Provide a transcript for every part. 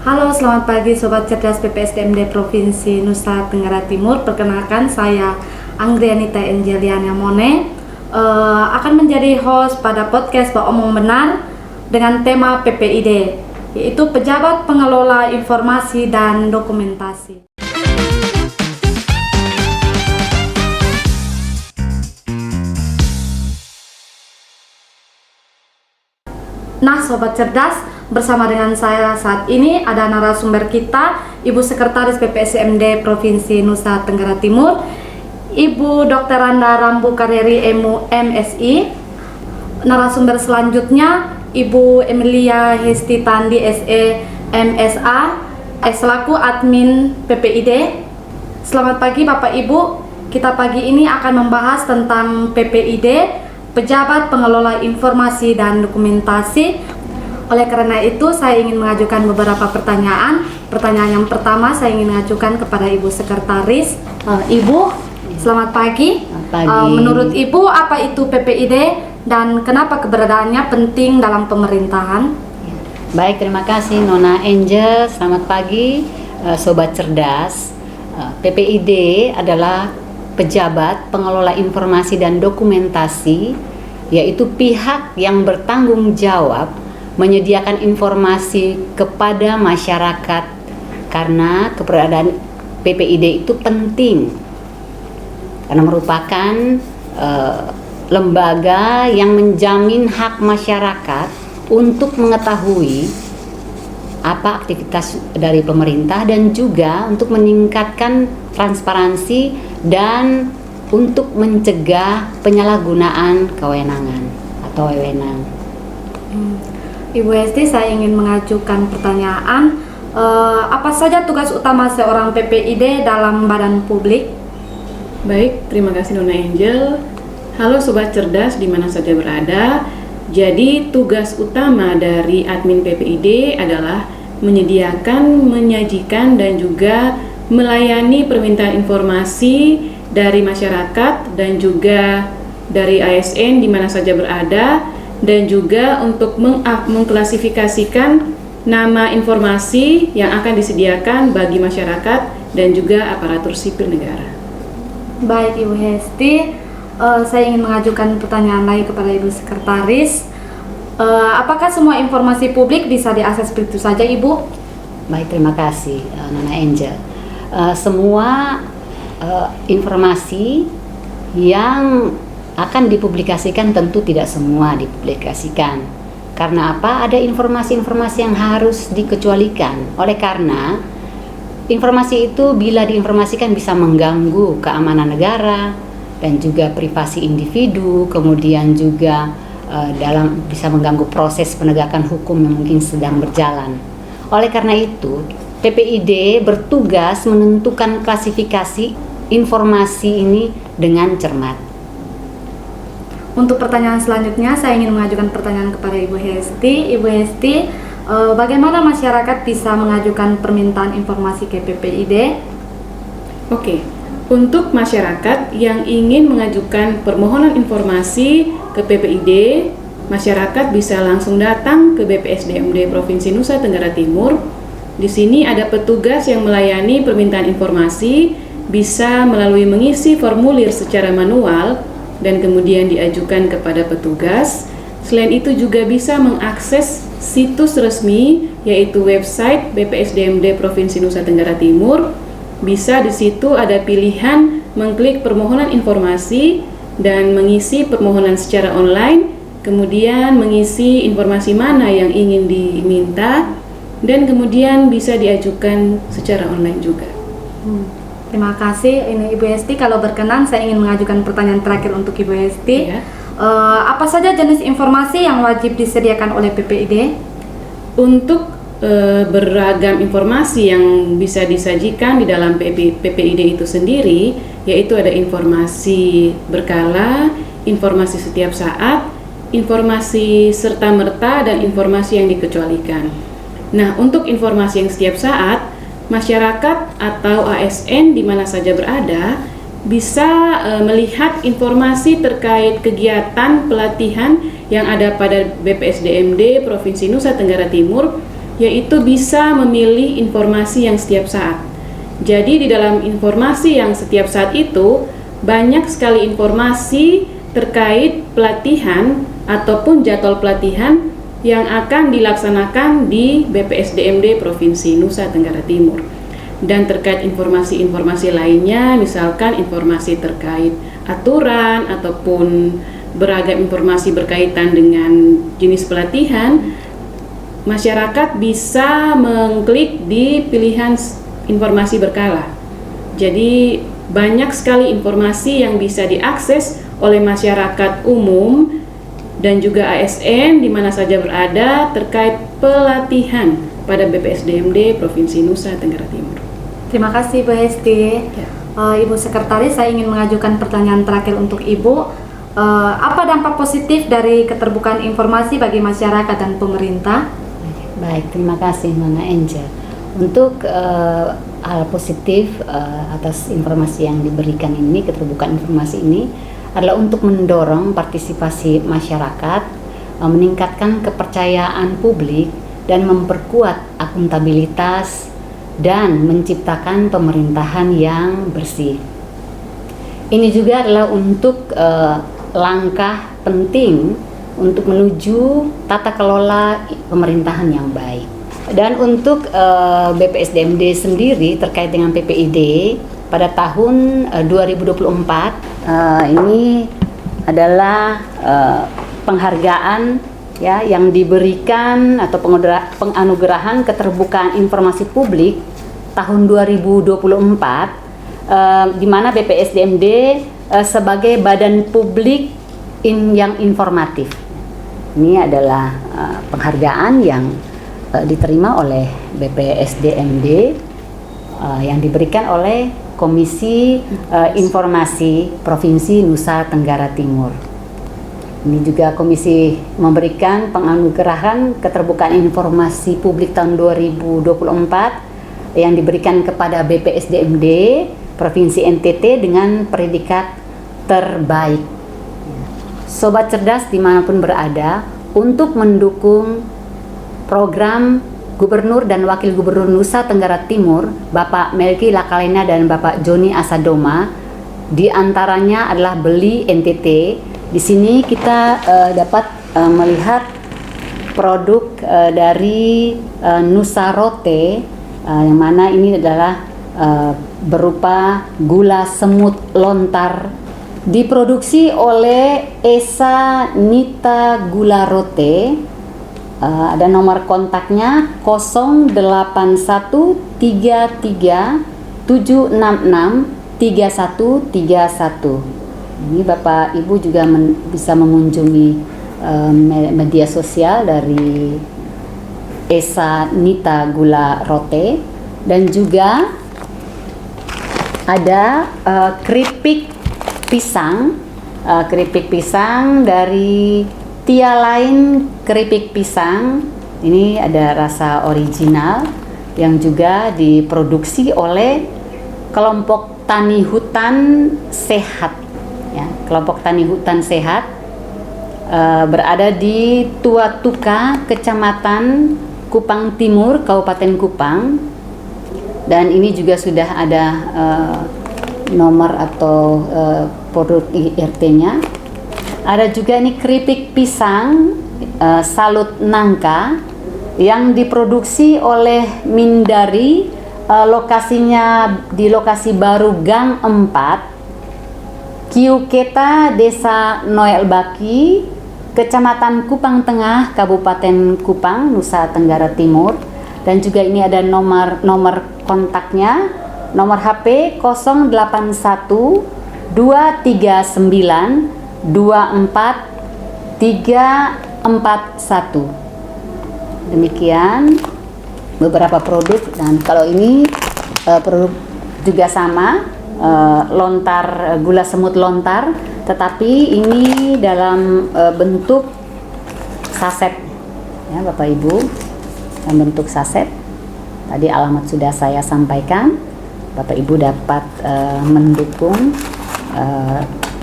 Halo, selamat pagi Sobat Cerdas PPSDMD Provinsi Nusa Tenggara Timur. Perkenalkan, saya Anggrianita Angeliana Mone akan menjadi host pada podcast Pak Omong Benar dengan tema PPID, yaitu Pejabat Pengelola Informasi dan Dokumentasi. Nah, Sobat Cerdas, bersama dengan saya saat ini ada narasumber kita, Ibu Sekretaris PPSDMD Provinsi Nusa Tenggara Timur, Ibu Dr. Randa Rambu Kareri MU MSI. Narasumber selanjutnya Ibu Emilia Hesti Tandi SE MSA selaku admin PPID. Selamat pagi Bapak Ibu. Kita pagi ini akan membahas tentang PPID, Pejabat Pengelola Informasi dan Dokumentasi. Oleh karena itu, saya ingin mengajukan beberapa pertanyaan. Pertanyaan yang pertama saya ingin mengajukan kepada Ibu Sekretaris. Ibu, selamat pagi. Menurut Ibu, apa itu PPID dan kenapa keberadaannya penting dalam pemerintahan? Baik, terima kasih Nona Angel. Selamat pagi Sobat Cerdas. PPID adalah Pejabat Pengelola Informasi dan Dokumentasi, yaitu pihak yang bertanggung jawab menyediakan informasi kepada masyarakat, karena keberadaan PPID itu penting karena merupakan lembaga yang menjamin hak masyarakat untuk mengetahui apa aktivitas dari pemerintah dan juga untuk meningkatkan transparansi dan untuk mencegah penyalahgunaan kewenangan atau wewenang. Ibu Hesti, saya ingin mengajukan pertanyaan, apa saja tugas utama seorang PPID dalam badan publik? Baik, terima kasih Nona Angel. Halo Sobat Cerdas di mana saja berada. Jadi tugas utama dari admin PPID adalah menyediakan, menyajikan dan juga melayani permintaan informasi dari masyarakat dan juga dari ASN di mana saja berada, dan juga untuk mengklasifikasikan nama informasi yang akan disediakan bagi masyarakat dan juga aparatur sipil negara. Baik Ibu Hesti, saya ingin mengajukan pertanyaan lagi kepada Ibu Sekretaris. Apakah semua informasi publik bisa diakses begitu saja Ibu? Baik, terima kasih Nona Angel. Semua informasi yang akan dipublikasikan tentu tidak semua dipublikasikan. Karena apa? Ada informasi-informasi yang harus dikecualikan. Oleh karena informasi itu bila diinformasikan bisa mengganggu keamanan negara dan juga privasi individu, kemudian juga bisa mengganggu proses penegakan hukum yang mungkin sedang berjalan. Oleh karena itu, PPID bertugas menentukan klasifikasi informasi ini dengan cermat. Untuk pertanyaan selanjutnya, saya ingin mengajukan pertanyaan kepada Ibu Hesti. Ibu Hesti, bagaimana masyarakat bisa mengajukan permintaan informasi ke PPID? Oke, untuk masyarakat yang ingin mengajukan permohonan informasi ke PPID, masyarakat bisa langsung datang ke BPSDMD Provinsi Nusa Tenggara Timur. Di sini ada petugas yang melayani permintaan informasi, bisa melalui mengisi formulir secara manual dan kemudian diajukan kepada petugas. Selain itu juga bisa mengakses situs resmi, yaitu website BPSDMD Provinsi Nusa Tenggara Timur, bisa di situ ada pilihan mengklik permohonan informasi dan mengisi permohonan secara online, kemudian mengisi informasi mana yang ingin diminta, dan kemudian bisa diajukan secara online juga. Terima kasih ini Ibu Hesti. Kalau berkenan saya ingin mengajukan pertanyaan terakhir untuk Ibu Hesti. Ya. Apa saja jenis informasi yang wajib disediakan oleh PPID? Untuk beragam informasi yang bisa disajikan di dalam PPID itu sendiri, yaitu ada informasi berkala, informasi setiap saat, informasi serta-merta, dan informasi yang dikecualikan. Nah, untuk informasi yang setiap saat, masyarakat atau ASN di mana saja berada bisa melihat informasi terkait kegiatan pelatihan yang ada pada BPSDMD Provinsi Nusa Tenggara Timur, yaitu bisa memilih informasi yang setiap saat. Jadi di dalam informasi yang setiap saat itu banyak sekali informasi terkait pelatihan ataupun jadwal pelatihan yang akan dilaksanakan di BPSDMD Provinsi Nusa Tenggara Timur. Dan terkait informasi-informasi lainnya, misalkan informasi terkait aturan ataupun beragam informasi berkaitan dengan jenis pelatihan, masyarakat bisa mengklik di pilihan informasi berkala. Jadi banyak sekali informasi yang bisa diakses oleh masyarakat umum dan juga ASN di mana saja berada terkait pelatihan pada BPSDMD Provinsi Nusa Tenggara Timur. Terima kasih Bu Hesti. Ibu Sekretaris, saya ingin mengajukan pertanyaan terakhir untuk Ibu. Apa dampak positif dari keterbukaan informasi bagi masyarakat dan pemerintah? Baik, terima kasih Nona Angel. Untuk hal positif atas informasi yang diberikan ini, keterbukaan informasi ini adalah untuk mendorong partisipasi masyarakat, meningkatkan kepercayaan publik, dan memperkuat akuntabilitas dan menciptakan pemerintahan yang bersih. Ini juga adalah untuk langkah penting untuk menuju tata kelola pemerintahan yang baik. Dan untuk BPSDMD sendiri terkait dengan PPID pada tahun 2024 ini adalah penghargaan ya yang diberikan atau penganugerahan keterbukaan informasi publik tahun 2024 di mana BPSDMD sebagai badan publik yang informatif. Ini adalah penghargaan yang diterima oleh BPSDMD yang diberikan oleh Komisi Informasi Provinsi Nusa Tenggara Timur. Ini juga komisi memberikan penganugerahan keterbukaan informasi publik tahun 2024 yang diberikan kepada BPSDMD Provinsi NTT dengan predikat terbaik. Sobat cerdas dimanapun berada, untuk mendukung program Gubernur dan Wakil Gubernur Nusa Tenggara Timur, Bapak Melki Lakalena dan Bapak Joni Asadoma, di antaranya adalah Beli NTT. Di sini kita dapat melihat produk dari Nusa Rote, yang mana ini adalah berupa gula semut lontar, diproduksi oleh Esa Nita Gula Rote. Ada nomor kontaknya 081337663131. Ini Bapak Ibu juga bisa mengunjungi media sosial dari Esa Nita Gula Rote, dan juga ada keripik pisang dari Tia Lain Keripik Pisang. Ini ada rasa original yang juga diproduksi oleh kelompok tani hutan sehat. Ya, kelompok tani hutan sehat berada di Tua Tuka, Kecamatan Kupang Timur, Kabupaten Kupang. Dan ini juga sudah ada nomor atau produk IRT-nya. Ada juga ini keripik pisang Salut Nangka yang diproduksi oleh Mindari lokasinya di lokasi baru Gang 4, Kiuketa, Desa Noel Baki, Kecamatan Kupang Tengah, Kabupaten Kupang, Nusa Tenggara Timur. Dan juga ini ada nomor kontaknya, nomor HP 081 239 24 341. Demikian beberapa produk, dan kalau ini produk juga sama, lontar, gula semut lontar, tetapi ini dalam bentuk saset ya Bapak Ibu, dalam bentuk saset. Tadi alamat sudah saya sampaikan. Bapak Ibu dapat mendukung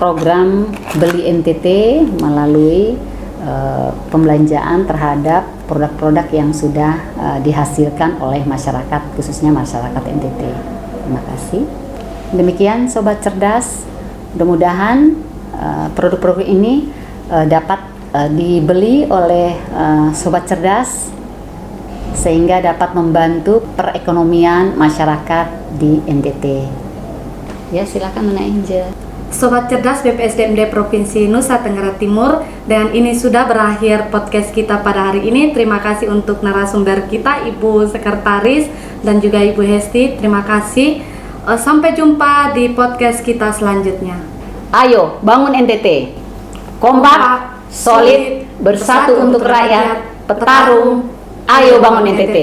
program Beli NTT melalui pembelanjaan terhadap produk-produk yang sudah dihasilkan oleh masyarakat, khususnya masyarakat NTT. Terima kasih. Demikian Sobat Cerdas, mudah-mudahan produk-produk ini dapat dibeli oleh Sobat Cerdas sehingga dapat membantu perekonomian masyarakat di NTT. Ya, silakan Nona Angel. Sobat Cerdas BPSDMD Provinsi Nusa Tenggara Timur, dengan ini sudah berakhir podcast kita pada hari ini. Terima kasih untuk narasumber kita, Ibu Sekretaris dan juga Ibu Hesti. Terima kasih. Sampai jumpa di podcast kita selanjutnya. Ayo bangun NTT, kompak, solid, bersatu untuk rakyat, petarung. Ayo bangun NTT.